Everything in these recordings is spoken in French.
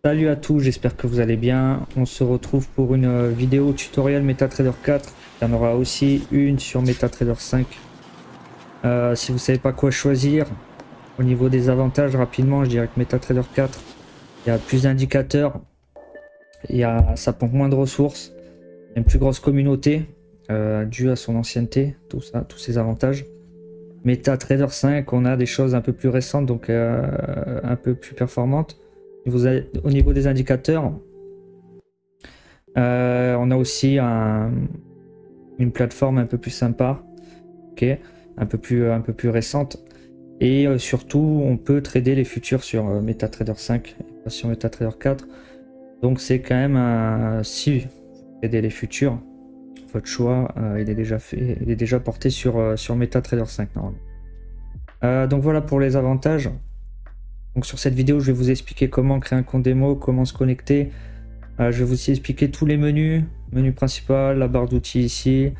Salut à tous, j'espère que vous allez bien. On se retrouve pour une vidéo tutoriel MetaTrader 4. Il y en aura aussi une sur MetaTrader 5. Si vous savez pas quoi choisir, au niveau des avantages, rapidement, je dirais que MetaTrader 4, il y a plus d'indicateurs, ça pompe moins de ressources, il y a une plus grosse communauté due à son ancienneté, tout ça, tous ces avantages. MetaTrader 5, on a des choses un peu plus récentes, donc un peu plus performantes. Au niveau des indicateurs, on a aussi une plateforme un peu plus sympa, okay, un peu plus récente, et surtout on peut trader les futurs sur MetaTrader 5 et pas sur MetaTrader 4. Donc c'est quand même si vous tradez les futurs, votre choix il est déjà fait, il est déjà porté sur MetaTrader 5 normalement. Donc voilà pour les avantages. Donc sur cette vidéo, je vais vous expliquer comment créer un compte démo, comment se connecter. Je vais vous aussi expliquer tous les menus, menu principal, la barre d'outils ici,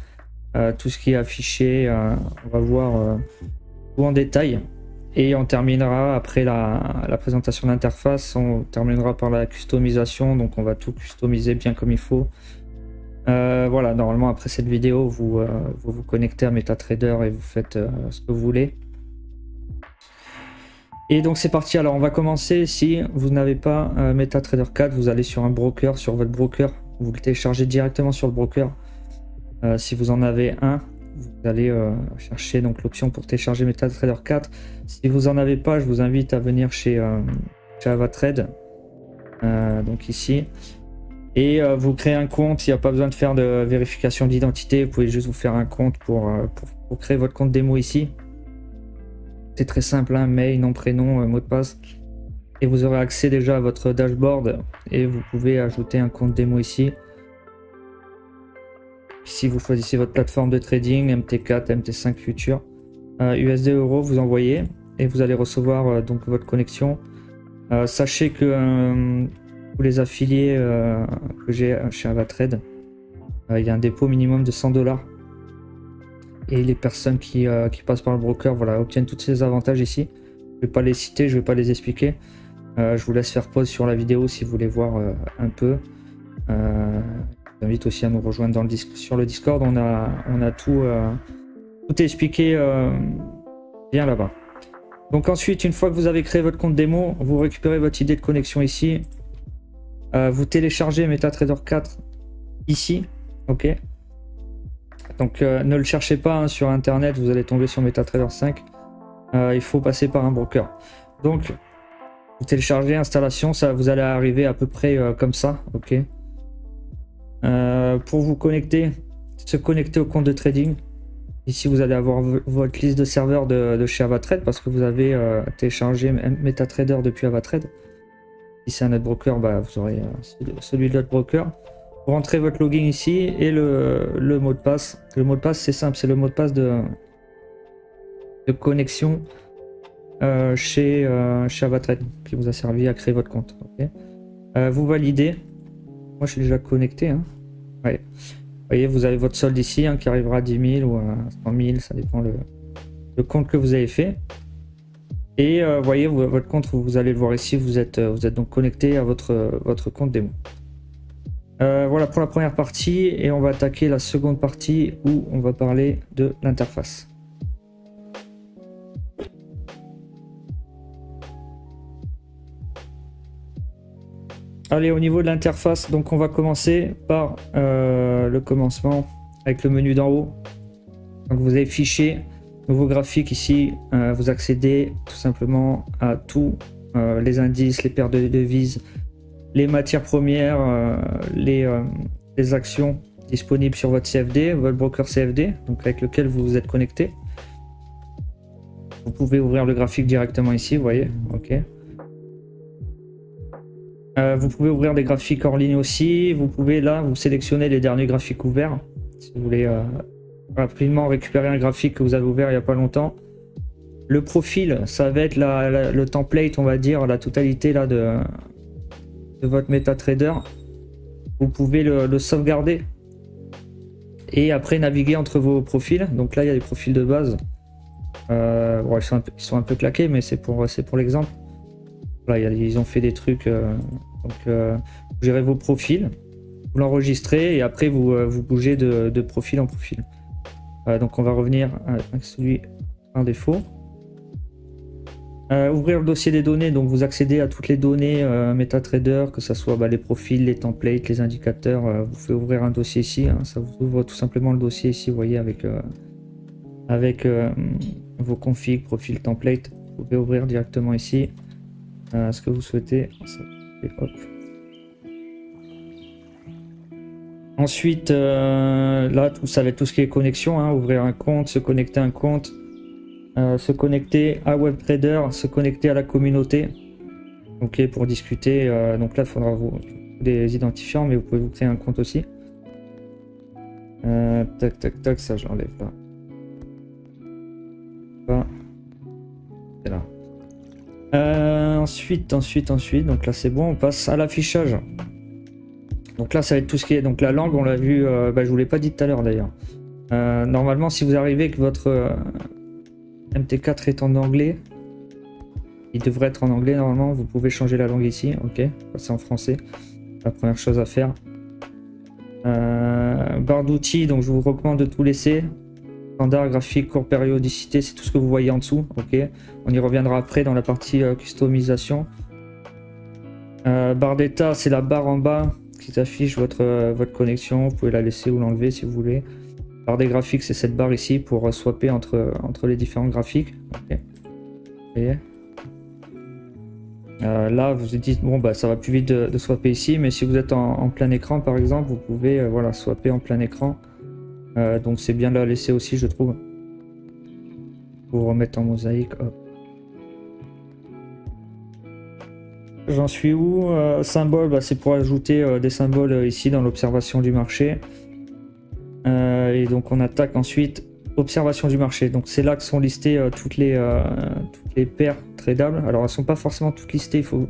tout ce qui est affiché. On va voir tout en détail. Et on terminera après la présentation d'interface, on terminera par la customisation. Donc on va tout customiser bien comme il faut. Voilà, normalement après cette vidéo, vous vous connectez à MetaTrader et vous faites ce que vous voulez. Et donc c'est parti, alors on va commencer. Si vous n'avez pas MetaTrader 4, vous allez sur un broker, sur votre broker, vous le téléchargez directement sur le broker. Si vous en avez un, vous allez chercher donc l'option pour télécharger MetaTrader 4. Si vous en avez pas, je vous invite à venir chez Avatrade, donc ici, et vous créez un compte. Il n'y a pas besoin de faire de vérification d'identité, vous pouvez juste vous faire un compte pour créer votre compte démo ici. C'est très simple, hein, mail, nom, prénom, mot de passe. Et vous aurez accès déjà à votre dashboard et vous pouvez ajouter un compte démo ici. Ici, vous choisissez votre plateforme de trading, MT4, MT5 futur. USD euro, vous envoyez et vous allez recevoir donc votre connexion. Sachez que pour les affiliés que j'ai chez Avatrade, il y a un dépôt minimum de 100 $. Et les personnes qui passent par le broker, voilà, obtiennent tous ces avantages ici. Je vais pas les citer, je vais pas les expliquer. Je vous laisse faire pause sur la vidéo si vous voulez voir un peu. Je vous invite aussi à nous rejoindre sur le Discord. On a tout expliqué bien là-bas. Donc ensuite, une fois que vous avez créé votre compte démo, vous récupérez votre idée de connexion ici. Vous téléchargez MetaTrader 4 ici, ok. Donc ne le cherchez pas hein, sur internet, vous allez tomber sur MetaTrader 5. Il faut passer par un broker. Donc vous téléchargez installation, ça vous allez arriver à peu près comme ça, ok. Pour vous connecter, se connecter au compte de trading. Ici vous allez avoir votre liste de serveurs de chez Avatrade parce que vous avez téléchargé MetaTrader depuis Avatrade. Si c'est un autre broker, bah, vous aurez celui de l'autre broker. Vous rentrez votre login ici et le mot de passe. Le mot de passe c'est simple, c'est le mot de passe de connexion chez Avatrade qui vous a servi à créer votre compte. Okay. Vous validez. Moi je suis déjà connecté. Hein. Ouais. Vous voyez, vous avez votre solde ici hein, qui arrivera à 10 000 ou à 100 000, ça dépend le compte que vous avez fait. Et vous voyez, votre compte, vous allez le voir ici, vous êtes donc connecté à votre compte démo. Voilà pour la première partie et on va attaquer la seconde partie où on va parler de l'interface. Allez, au niveau de l'interface, donc on va commencer par le commencement avec le menu d'en haut. Donc vous avez fichier, nouveau graphique ici, vous accédez tout simplement à tous les indices, les paires de devises, les matières premières, les actions disponibles sur votre CFD, votre broker CFD, donc avec lequel vous vous êtes connecté. Vous pouvez ouvrir le graphique directement ici, vous voyez, ok. Vous pouvez ouvrir des graphiques hors ligne aussi. Vous pouvez là, vous sélectionnez les derniers graphiques ouverts. Si vous voulez rapidement récupérer un graphique que vous avez ouvert il n'y a pas longtemps. Le profil, ça va être le template, on va dire, la totalité là de votre MetaTrader. Vous pouvez le sauvegarder et après naviguer entre vos profils. Donc là, il y a des profils de base. Bon, ils sont un peu claqués, mais c'est pour l'exemple. voilà, ils ont fait des trucs. Donc, vous gérez vos profils, vous l'enregistrez et après vous bougez de profil en profil. Donc on va revenir avec celui par défaut. Ouvrir le dossier des données, donc vous accédez à toutes les données MetaTrader, que ce soit les profils, les templates, les indicateurs. Vous pouvez ouvrir un dossier ici, hein, ça vous ouvre tout simplement le dossier ici, vous voyez, avec vos configs, profils, templates. Vous pouvez ouvrir directement ici ce que vous souhaitez. Et hop. Ensuite, là, ça va être tout ce qui est connexion, hein, ouvrir un compte, se connecter à un compte. Se connecter à WebTrader, se connecter à la communauté, ok, pour discuter. Donc là, il faudra des identifiants, mais vous pouvez vous créer un compte aussi. Tac, tac, tac, ça j'enlève là. C'est là. Ensuite, donc là c'est bon, on passe à l'affichage. Donc là, ça va être tout ce qui est. Donc la langue, on l'a vu, je vous l'ai pas dit tout à l'heure d'ailleurs. Normalement, si vous arrivez que votre MT4 est en anglais, il devrait être en anglais normalement, vous pouvez changer la langue ici, ok, passer en français, la première chose à faire. Barre d'outils, donc je vous recommande de tout laisser, standard, graphique, court, périodicité, c'est tout ce que vous voyez en dessous, ok, on y reviendra après dans la partie customisation. Barre d'état, c'est la barre en bas qui s'affiche votre connexion, vous pouvez la laisser ou l'enlever si vous voulez. Barre des graphiques, c'est cette barre ici pour swapper entre les différents graphiques. Okay. Et là, vous vous dites, bon, ça va plus vite de swapper ici, mais si vous êtes en plein écran, par exemple, vous pouvez voilà, swapper en plein écran. Donc c'est bien de la laisser aussi, je trouve. Pour remettre en mosaïque. J'en suis où? Symbole, c'est pour ajouter des symboles ici dans l'observation du marché. Et donc on attaque ensuite observation du marché. Donc c'est là que sont listées toutes les paires tradables. Alors elles sont pas forcément toutes listées. Vous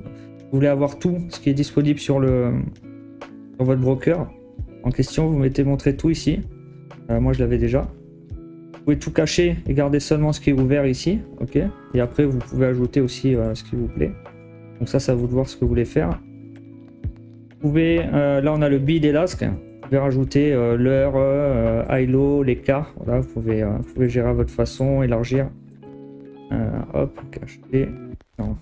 voulez avoir tout ce qui est disponible sur votre broker en question. Vous mettez montrer tout ici. Moi je l'avais déjà. Vous pouvez tout cacher et garder seulement ce qui est ouvert ici. Ok. Et après vous pouvez ajouter aussi ce qui vous plaît. Donc ça à vous de voir ce que vous voulez faire. Vous pouvez là on a le bid et l'ask. Vous pouvez rajouter l'heure, high-low, l'écart. Voilà, vous pouvez gérer à votre façon, élargir. Hop, cacher. Non.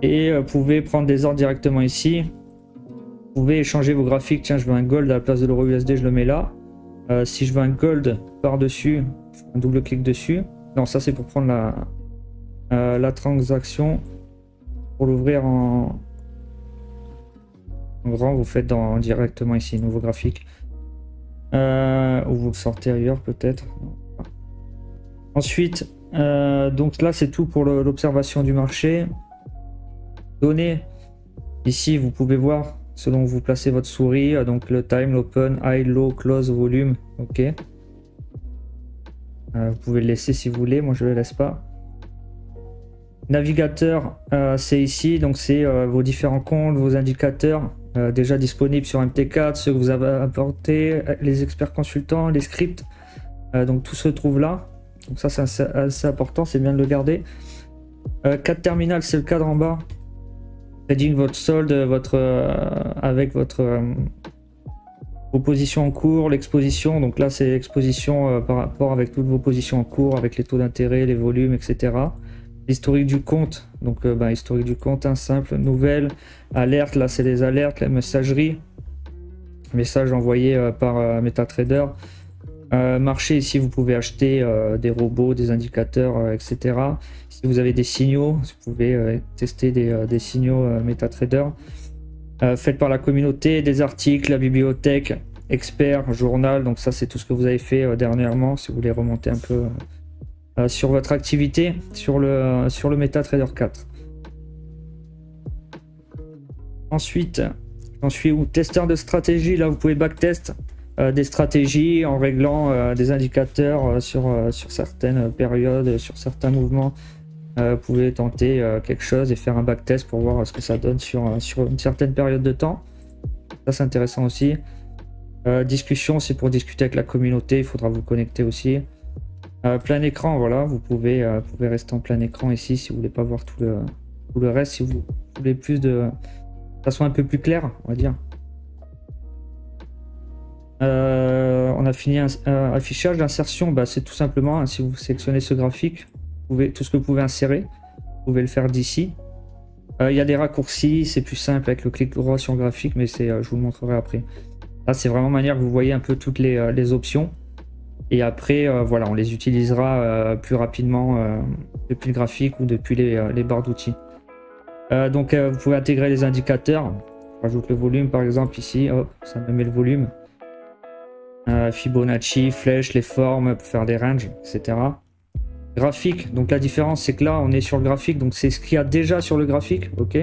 Et vous pouvez prendre des ordres directement ici. Vous pouvez échanger vos graphiques. Tiens, je veux un gold à la place de l'euro USD, je le mets là. Si je veux un gold par-dessus, un double clic dessus. Non, ça c'est pour prendre la transaction. Pour l'ouvrir en grand, vous faites directement ici, nouveau graphique. Ou vous sortez ailleurs peut-être. Ensuite, donc là c'est tout pour l'observation du marché. Données. Ici vous pouvez voir selon où vous placez votre souris, donc le time, l'open, high, low, close, volume. Ok. Vous pouvez le laisser si vous voulez, moi je le laisse pas. Navigateur, c'est ici, donc c'est vos différents comptes, vos indicateurs déjà disponibles sur MT4, ceux que vous avez apportés, les experts consultants, les scripts, donc tout se trouve là. Donc ça c'est assez important, c'est bien de le garder. Cadre terminal, c'est le cadre en bas. Trading votre solde, avec vos positions en cours, l'exposition. Donc là c'est l'exposition par rapport avec toutes vos positions en cours, avec les taux d'intérêt, les volumes, etc. Historique du compte, donc historique du compte, un simple, nouvelle, alerte, là c'est les alertes, la messagerie, message envoyé par MetaTrader. Marché, ici vous pouvez acheter des robots, des indicateurs, etc. Si vous avez des signaux, vous pouvez tester des signaux MetaTrader. Faites par la communauté, des articles, la bibliothèque, expert, journal, donc ça c'est tout ce que vous avez fait dernièrement, si vous voulez remonter un peu sur votre activité sur le MetaTrader 4. Ensuite, j'en suis où? Testeur de stratégie. Là, vous pouvez backtest des stratégies en réglant des indicateurs sur certaines périodes, sur certains mouvements. Vous pouvez tenter quelque chose et faire un backtest pour voir ce que ça donne sur une certaine période de temps. Ça, c'est intéressant aussi. Discussion, c'est pour discuter avec la communauté. Il faudra vous connecter aussi. Plein écran, voilà, vous pouvez rester en plein écran ici si vous voulez pas voir tout le reste, si vous voulez plus de façon un peu plus claire, on va dire. On a fini affichage d'insertion, bah, c'est tout simplement, si vous sélectionnez ce graphique, tout ce que vous pouvez insérer, vous pouvez le faire d'ici. Il y a des raccourcis, c'est plus simple avec le clic droit sur le graphique, mais je vous le montrerai après. Là, c'est vraiment manière que vous voyez un peu toutes les options. Et après, voilà, on les utilisera plus rapidement depuis le graphique ou depuis les barres d'outils. Donc, vous pouvez intégrer les indicateurs. Je rajoute le volume, par exemple, ici. Hop, ça me met le volume. Fibonacci, flèche, les formes pour faire des ranges, etc. Graphique, donc la différence c'est que là on est sur le graphique, donc c'est ce qu'il y a déjà sur le graphique, ok.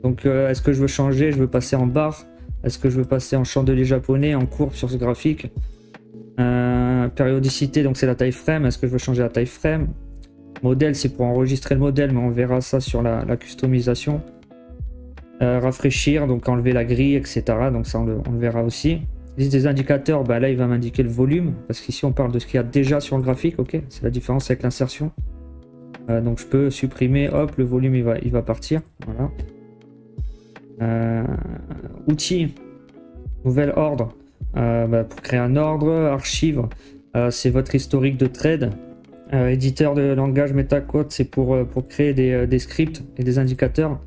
Donc est-ce que je veux changer, je veux passer en barre, est-ce que je veux passer en chandelier japonais, en courbe sur ce graphique. Périodicité, donc c'est la taille frame, est-ce que je veux changer la taille frame. Modèle, c'est pour enregistrer le modèle, mais on verra ça sur la customisation. Rafraîchir, donc enlever la grille, etc. Donc ça on le verra aussi. Liste des indicateurs, bah là il va m'indiquer le volume, parce qu'ici on parle de ce qu'il y a déjà sur le graphique, ok, c'est la différence avec l'insertion. Donc je peux supprimer, hop, le volume il va partir, voilà. Outils, nouvel ordre, bah, pour créer un ordre, archive, c'est votre historique de trade. Éditeur de langage MetaQuote, c'est pour créer des scripts et des indicateurs.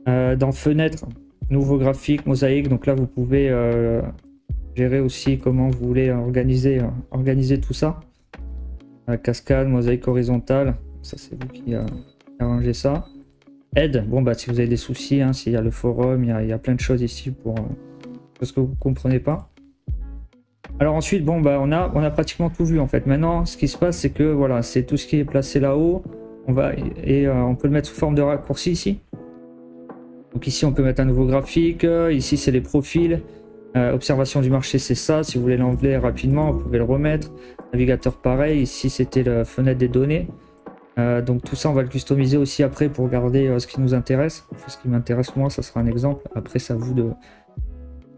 Dans fenêtre, nouveau graphique, mosaïque, donc là vous pouvez gérer aussi comment vous voulez organiser tout ça. Cascade, mosaïque horizontale, ça c'est vous qui arrangez ça. Aide, bon bah si vous avez des soucis, hein, s'il y a le forum, il y a plein de choses ici pour ce que vous ne comprenez pas. Alors ensuite, bon bah on a pratiquement tout vu en fait. Maintenant ce qui se passe c'est que voilà, c'est tout ce qui est placé là-haut, on peut le mettre sous forme de raccourci ici. Donc ici on peut mettre un nouveau graphique, ici c'est les profils, observation du marché c'est ça, si vous voulez l'enlever rapidement vous pouvez le remettre, navigateur pareil, ici c'était la fenêtre des données, donc tout ça on va le customiser aussi après pour garder ce qui nous intéresse, enfin, ce qui m'intéresse moi ça sera un exemple, après c'est à vous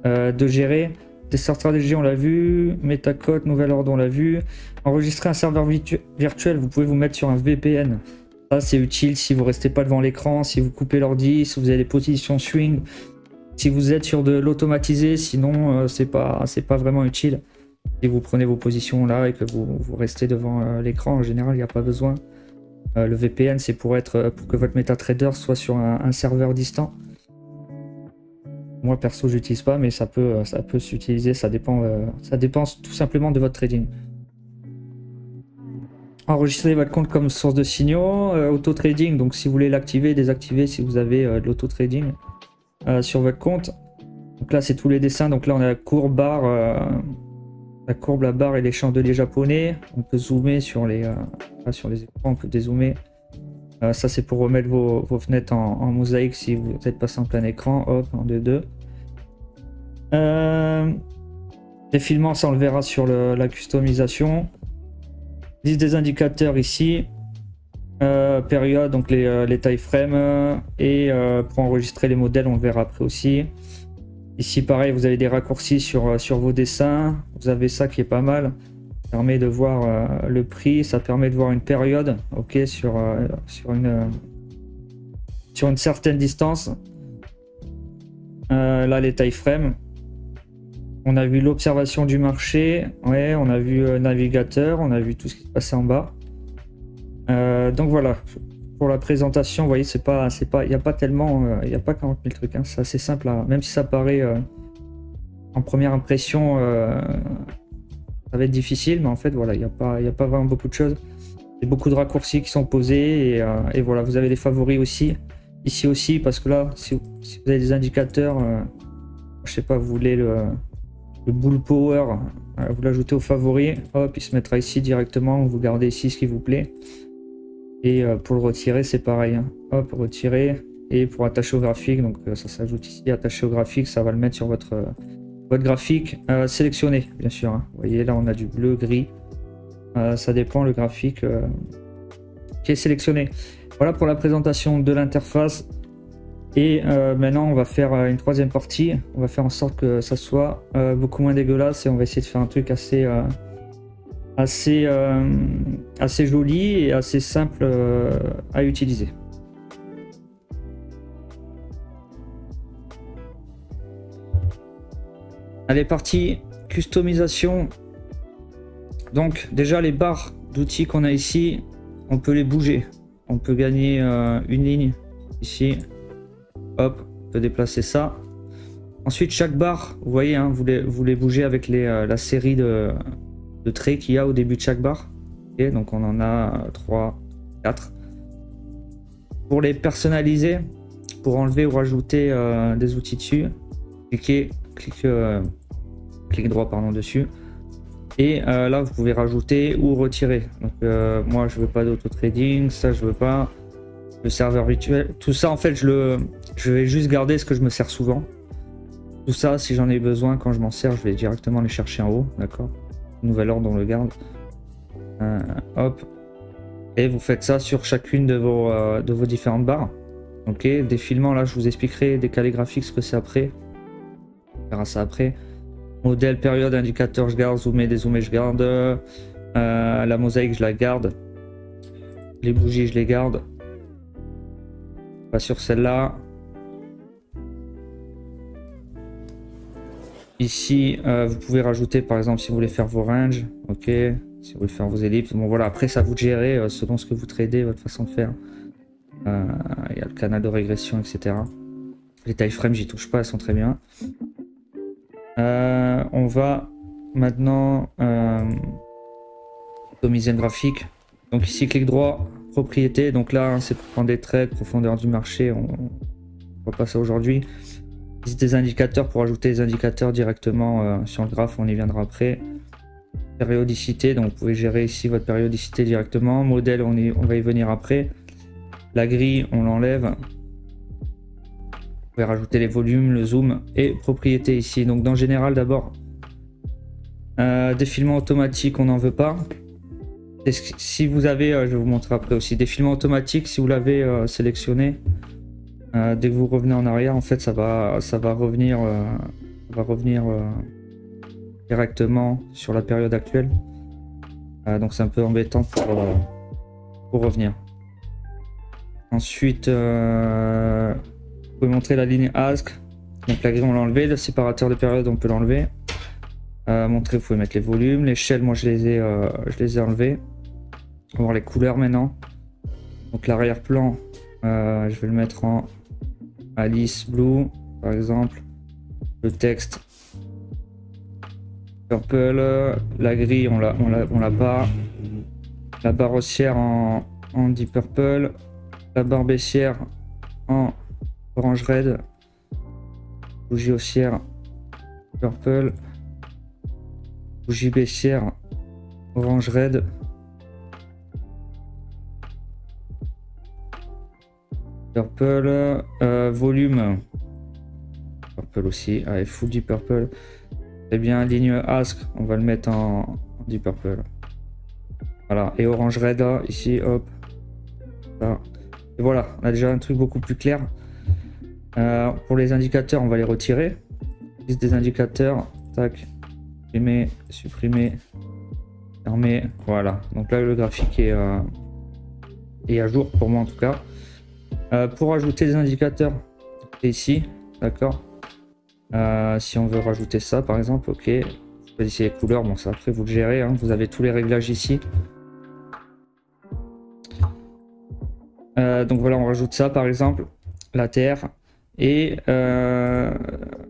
de gérer. Tester stratégie on l'a vu, MetaQuote, nouvel ordre on l'a vu, enregistrer un serveur virtuel vous pouvez vous mettre sur un VPN. Ça c'est utile si vous restez pas devant l'écran, si vous coupez l'ordi, si vous avez des positions swing, si vous êtes sur de l'automatisé, sinon c'est pas vraiment utile. Si vous prenez vos positions là et que vous restez devant l'écran, en général il n'y a pas besoin. Le VPN c'est pour que votre MetaTrader soit sur un serveur distant. Moi perso j'utilise pas, mais ça peut s'utiliser, ça dépend tout simplement de votre trading. Enregistrer votre compte comme source de signaux, auto-trading, donc si vous voulez l'activer, désactiver si vous avez de l'auto-trading sur votre compte. Donc là c'est tous les dessins, donc là on a la courbe, la barre et les chandeliers japonais. On peut zoomer sur les écrans, on peut dézoomer. Ça c'est pour remettre vos fenêtres en mosaïque si vous êtes passé en plein écran, hop, en 2-2. Défilement, ça on le verra sur la customisation. Liste des indicateurs ici, période, donc les tailles frame, et pour enregistrer les modèles, on le verra après aussi. Ici pareil, vous avez des raccourcis sur vos dessins, vous avez ça qui est pas mal, ça permet de voir le prix, ça permet de voir une période, ok, sur une certaine distance. Là les tailles frame. On a vu l'observation du marché, ouais, on a vu navigateur, on a vu tout ce qui se passait en bas. Donc voilà, pour la présentation, vous voyez, il n'y a pas tellement, il n'y a pas 40 000 trucs, hein, c'est assez simple, même si ça paraît en première impression, ça va être difficile, mais en fait, voilà, il n'y a pas vraiment beaucoup de choses. Il y a beaucoup de raccourcis qui sont posés, et voilà, vous avez les favoris aussi, ici aussi, parce que là, si vous avez des indicateurs, je sais pas, vous voulez le bull power, vous l'ajoutez aux favoris, hop, il se mettra ici directement, vous gardez ici ce qui vous plaît. Et pour le retirer, c'est pareil, hein. Hop, retirer, et pour attacher au graphique, donc ça s'ajoute ici, attacher au graphique, ça va le mettre sur votre graphique, sélectionné, bien sûr, hein. Vous voyez, là on a du bleu, gris, ça dépend le graphique qui est sélectionné. Voilà pour la présentation de l'interface. Et maintenant on va faire une troisième partie, on va faire en sorte que ça soit beaucoup moins dégueulasse et on va essayer de faire un truc assez assez, assez joli et assez simple à utiliser. Allez, parti customisation. Donc déjà les barres d'outils qu'on a ici, on peut les bouger. On peut gagner une ligne ici. Hop, on peut déplacer ça. Ensuite chaque barre, vous voyez, hein, vous les bougez avec la série de traits qu'il y a au début de chaque barre. Okay, donc on en a 3, 4. Pour les personnaliser, pour enlever ou rajouter des outils dessus, clic droit pardon, dessus. Et là, vous pouvez rajouter ou retirer. Donc, moi, je veux pas d'auto-trading, ça, je veux pas. Le serveur virtuel, tout ça, en fait, je vais juste garder ce que je me sers souvent. Tout ça, si j'en ai besoin, quand je m'en sers, je vais directement les chercher en haut, d'accord. Nouvel ordre, on le garde. Hop. Et vous faites ça sur chacune de vos différentes barres. Ok, défilement, là, je vous expliquerai décalé graphique, ce que c'est après. On verra ça après. Modèle, période, indicateur, je garde. Zoomer, dézoomer, je garde. La mosaïque, je la garde. Les bougies, je les garde. Pas sur celle-là. Ici, vous pouvez rajouter, par exemple, si vous voulez faire vos ranges. Ok. Si vous voulez faire vos ellipses. Bon, voilà. Après, ça vous de gérer selon ce que vous tradez, votre façon de faire. Il y a le canal de régression, etc. Les time frames, j'y touche pas, elles sont très bien. On va maintenant customiser le graphique. Donc ici, clic droit, propriété. Donc là, hein, c'est pour prendre des trades, profondeur du marché. On va pas ça aujourd'hui. Ici, des indicateurs pour ajouter des indicateurs directement sur le graphe. On y viendra après. Périodicité. Donc vous pouvez gérer ici votre périodicité directement. Modèle, on va y venir après. La grille, on l'enlève. Vous pouvez rajouter les volumes, le zoom et propriété ici. Donc dans général d'abord, défilement automatique, on n'en veut pas. Et si vous avez, je vais vous montrer après aussi, défilement automatique, si vous l'avez sélectionné, dès que vous revenez en arrière, en fait ça va revenir, directement sur la période actuelle. Donc c'est un peu embêtant pour revenir. Ensuite, vous pouvez montrer la ligne ASC. Donc la grille on l'a enlevé, le séparateur de période on peut l'enlever. Montrer, vous pouvez mettre les volumes. L'échelle, moi je les ai enlevés. On va voir les couleurs maintenant. Donc l'arrière-plan, je vais le mettre en Alice Blue par exemple. Le texte Purple. La grille on l'a pas. La barre haussière en Deep Purple. La barre baissière en Orange Red. Bougie haussière Purple. Bougie baissière Orange Red. Purple. Volume Purple aussi. Allez, full Deep Purple. Très bien. Ligne Ask, on va le mettre en Deep Purple. Voilà. Et Orange Red là, ici, hop. Là. Et voilà, on a déjà un truc beaucoup plus clair. Pour les indicateurs, on va les retirer. Liste des indicateurs, tac, supprimer, fermer, voilà. Donc là, le graphique est à jour pour moi en tout cas. Pour ajouter des indicateurs, c'est ici, d'accord. Si on veut rajouter ça, par exemple, ok. Choisissez les couleurs, bon ça après vous le gérez, hein. Vous avez tous les réglages ici. Donc voilà, on rajoute ça par exemple, l'ATR. Et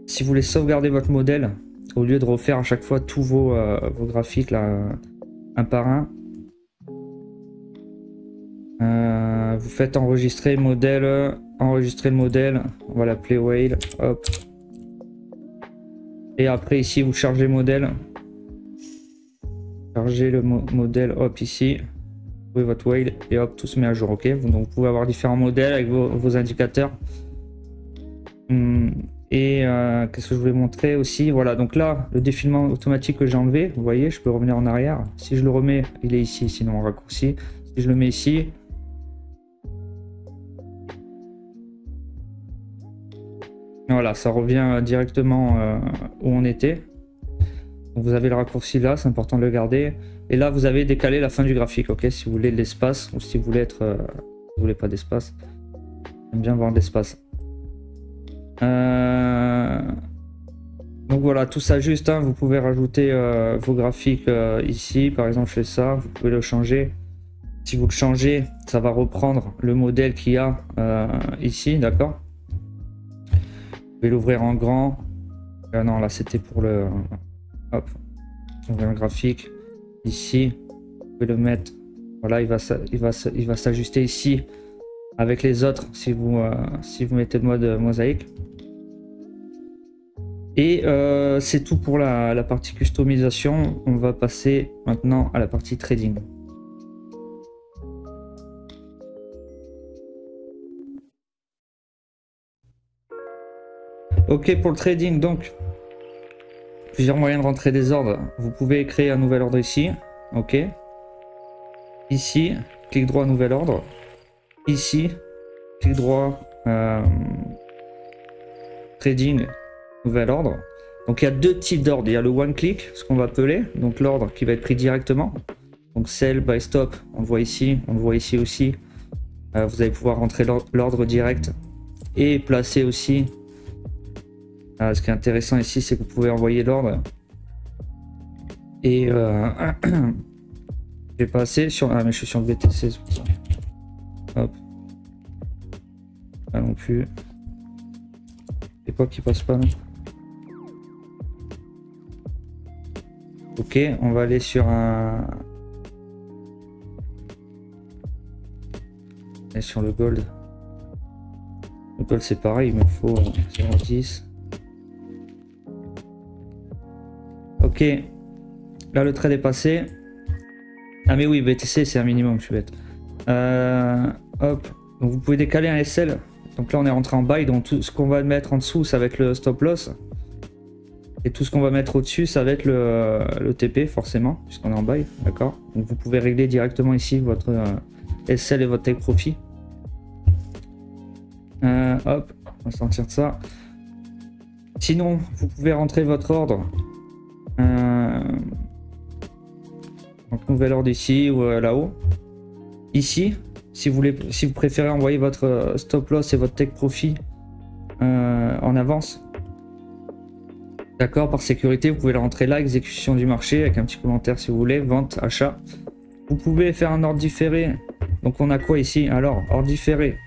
si vous voulez sauvegarder votre modèle, au lieu de refaire à chaque fois tous vos graphiques là, un par un, vous faites enregistrer le modèle, on va l'appeler Whale, hop. Et après ici vous chargez le modèle, chargez le modèle, hop ici. Votre whale et hop, tout se met à jour. Ok, donc vous pouvez avoir différents modèles avec vos indicateurs. Et qu'est-ce que je voulais montrer aussi, voilà. Donc là, le défilement automatique que j'ai enlevé, vous voyez, je peux revenir en arrière. Si je le remets, il est ici, sinon en raccourci. Si je le mets ici, voilà, ça revient directement où on était. Donc vous avez le raccourci là, c'est important de le garder. Et là, vous avez décalé la fin du graphique, ok? Si vous voulez de l'espace ou si vous voulez être... vous voulez pas d'espace. J'aime bien voir de l'espace. Donc voilà, tout s'ajuste, hein. Vous pouvez rajouter vos graphiques ici. Par exemple, je fais ça, vous pouvez le changer. Si vous le changez, ça va reprendre le modèle qu'il y a ici, d'accord? Vous pouvez l'ouvrir en grand. Non, là c'était pour le... Hop, ouvrir un graphique. Ici, vous pouvez le mettre... Voilà, il va s'ajuster ici avec les autres si vous mettez le mode mosaïque. Et c'est tout pour la partie customisation. On va passer maintenant à la partie trading. Ok, pour le trading, donc, plusieurs moyens de rentrer des ordres. Vous pouvez créer un nouvel ordre ici. Ok. Ici, clic droit, nouvel ordre. Ici, clic droit, trading, nouvel ordre. Donc il y a deux types d'ordres. Il y a le one click, ce qu'on va appeler, donc l'ordre qui va être pris directement. Donc sell, buy, stop, on le voit ici, on le voit ici aussi. Vous allez pouvoir rentrer l'ordre direct et placer aussi. Ce qui est intéressant ici, c'est que vous pouvez envoyer l'ordre. Et je vais passer sur... Ah mais je suis sur le BTC, c'est pour ça. Hop. Pas non plus. C'est quoi qui passe pas là? Ok, on va aller sur un... Et sur le gold. Le gold c'est pareil, il me faut 0,10. Ok. Là le trade est passé. Ah mais oui, BTC c'est un minimum, je suis bête. Hop. Donc vous pouvez décaler un SL. Donc là on est rentré en buy, donc tout ce qu'on va mettre en dessous ça va être le stop loss. Et tout ce qu'on va mettre au-dessus ça va être le TP forcément, puisqu'on est en buy, d'accord. Donc vous pouvez régler directement ici votre SL et votre take profit. Hop, on va sortir de ça. Sinon, vous pouvez rentrer votre ordre. Donc nouvel ordre ici ou là-haut. Ici, si vous préférez envoyer votre stop loss et votre take profit en avance. D'accord, par sécurité, vous pouvez le rentrer là, exécution du marché, avec un petit commentaire si vous voulez, vente, achat. Vous pouvez faire un ordre différé. Donc on a quoi ici? Alors, ordre différé.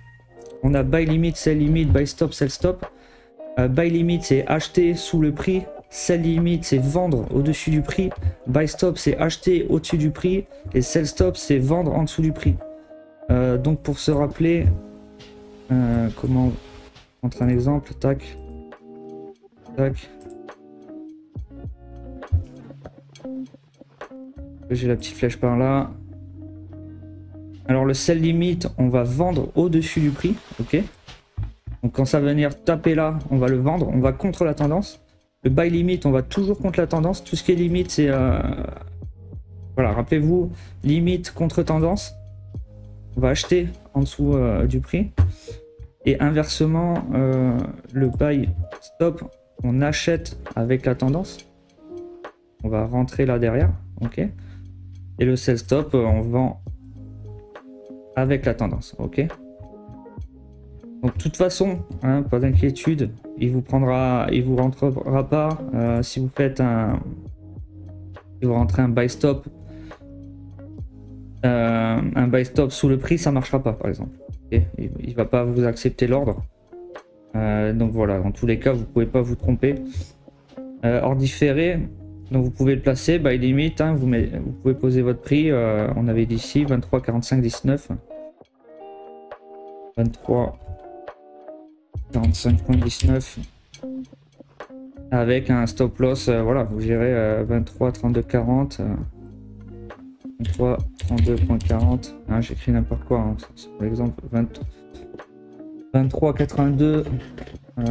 On a buy limit, sell limit, buy stop, sell stop. Buy limit, c'est acheter sous le prix. Sell limit, c'est vendre au-dessus du prix. Buy stop, c'est acheter au-dessus du prix. Et sell stop, c'est vendre en dessous du prix. Donc pour se rappeler, comment... Entre un exemple, tac. Tac. J'ai la petite flèche par là. Alors le sell limit, on va vendre au-dessus du prix, ok. Donc quand ça va venir taper là, on va le vendre, on va contre la tendance. Le buy limit, on va toujours contre la tendance. Tout ce qui est limite, c'est... Voilà, rappelez-vous, limite contre tendance. On va acheter en dessous du prix. Et inversement, le buy stop, on achète avec la tendance. On va rentrer là derrière, ok. Et le sell stop, on vend avec la tendance, ok. Donc de toute façon, hein, pas d'inquiétude, il vous rentrera pas si vous faites si vous rentrez un buy stop, sous le prix, ça marchera pas par exemple. Okay, il va pas vous accepter l'ordre. Donc voilà, dans tous les cas, vous pouvez pas vous tromper. Ordre différé. Donc vous pouvez le placer, buy limit, hein, vous pouvez poser votre prix, on avait dit ici 23, 45, 19. 23, 45.19. Avec un stop loss, voilà, vous gérez 23, 32, 40. 23, 32.40. Hein, j'écris n'importe quoi, hein, c'est pour l'exemple. 23, 82,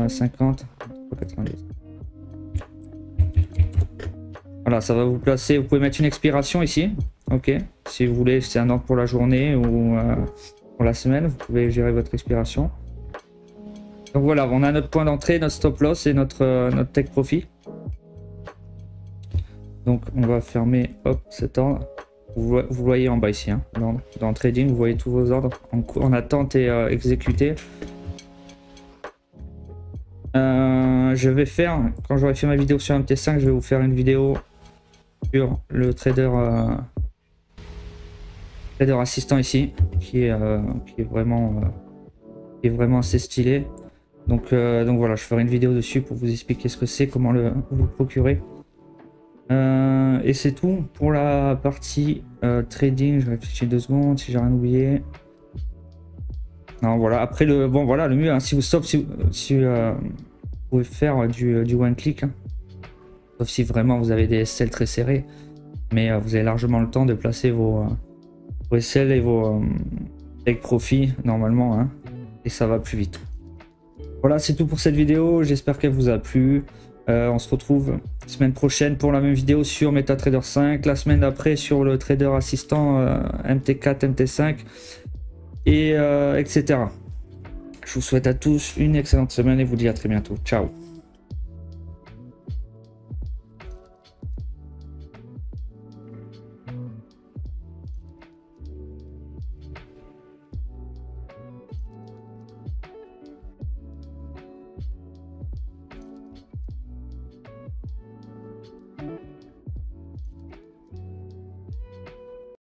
50, 23, 82. Voilà, ça va vous placer. Vous pouvez mettre une expiration ici. Ok. Si vous voulez, c'est un ordre pour la journée ou pour la semaine, vous pouvez gérer votre expiration. Donc voilà, on a notre point d'entrée, notre stop loss et notre take profit. Donc on va fermer hop cet ordre. Vous voyez en bas ici, hein, dans trading, vous voyez tous vos ordres en attente et exécutés. Je vais faire, quand j'aurai fait ma vidéo sur MT5, je vais vous faire une vidéo sur le trader assistant ici, qui est vraiment assez stylé. Donc voilà, je ferai une vidéo dessus pour vous expliquer ce que c'est, comment vous le procurer. Et c'est tout pour la partie trading. Je réfléchis 2 secondes si j'ai rien oublié. Non, voilà. Après le mieux, hein, si vous pouvez faire du one click, hein. Sauf si vraiment vous avez des SL très serrés, mais vous avez largement le temps de placer vos SL et vos take profit normalement, hein, et ça va plus vite. Voilà, c'est tout pour cette vidéo. J'espère qu'elle vous a plu. On se retrouve semaine prochaine pour la même vidéo sur MetaTrader 5, la semaine d'après sur le trader assistant MT4, MT5 et etc. Je vous souhaite à tous une excellente semaine et vous dis à très bientôt. Ciao.